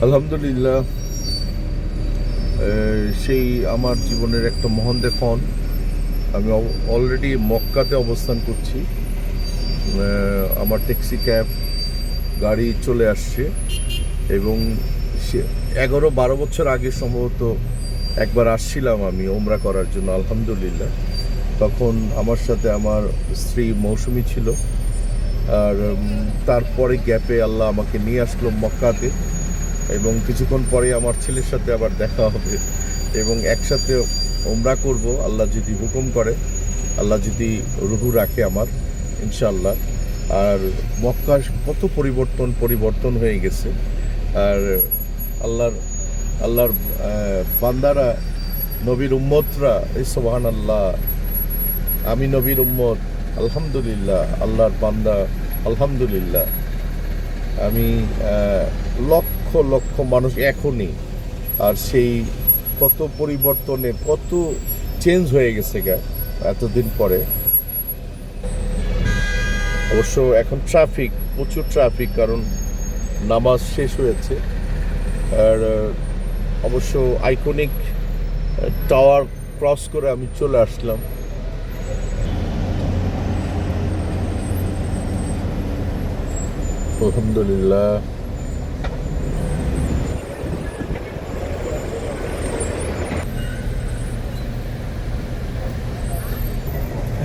আলহামদুলিল্লাহ, সেই আমার জীবনের একটা মহান দেখুন। আমি অলরেডি মক্কাতে অবস্থান করছি। আমার ট্যাক্সি ক্যাব গাড়ি চলে আসছে এবং 11-12 বছর আগে সম্ভবত একবার আসছিলাম আমি ওমরা করার জন্য। আলহামদুলিল্লাহ, তখন আমার সাথে আমার স্ত্রী মৌসুমী ছিল। আর তারপরে গ্যাপে আল্লাহ আমাকে নিয়ে আসলো মক্কাতে, এবং কিছুক্ষণ পরে আমার ছেলের সাথে আবার দেখা হবে এবং একসাথে ওমরা করব আল্লাহ যদি হুকুম করে, আল্লাহ যদি রুহু রাখে আমার, ইনশাআল্লাহ। আর মক্কার কত পরিবর্তন হয়ে গেছে। আর আল্লাহর বান্দারা, নবীর উম্মতরা, এই সুবহানাল্লাহ, আমি নবীর উম্মত, আলহামদুলিল্লাহ, আল্লাহর বান্দা, আলহামদুলিল্লাহ। আমি লক্ষ লক্ষ মানুষ এখনই, আর সেই কত পরিবর্তনের, কত চেঞ্জ হয়ে গেছে এতদিন পরে। অবশ্য এখন প্রচুর ট্রাফিক, কারণ নামাজ শেষ হয়েছে। আর অবশ্য আইকনিক টাওয়ার ক্রস করে আমি চলে আসলাম। আলহামদুলিল্লাহ।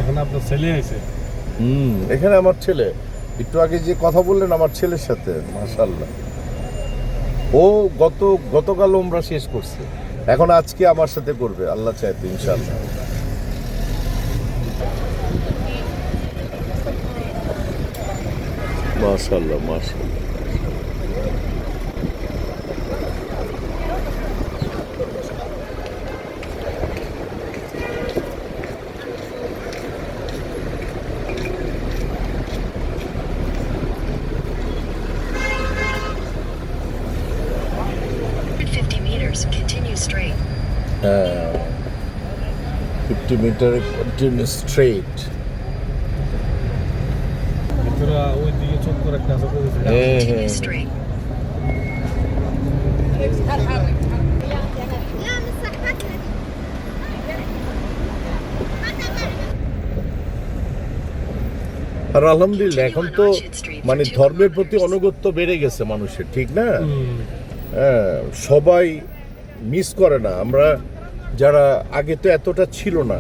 এখন আপনার ছেলে আছে? এখানে আমার ছেলে, একটু আগে যে কথা বললেন আমার ছেলের সাথে, মাশাআল্লাহ, ও গতকাল ওমরা শেষ করছে, এখন আজকে আমার সাথে করবে আল্লাহ চাইতে, ইনশাআল্লাহ। মাশাআল্লাহ, মাশাআল্লাহ। 50 meters, continue straight. 50 meter continue straight. তোরা ওই দিকে চোখ করে একটা আছে করেছে। Continue straight. আর আলহামদুলিল্লাহ, এখন তো মানে ধর্মের প্রতি অনুগত্য বেড়ে গেছে মানুষের, ঠিক না? হ্যাঁ, সবাই মিস করে না। আমরা যারা আগে তো এতটা ছিল না,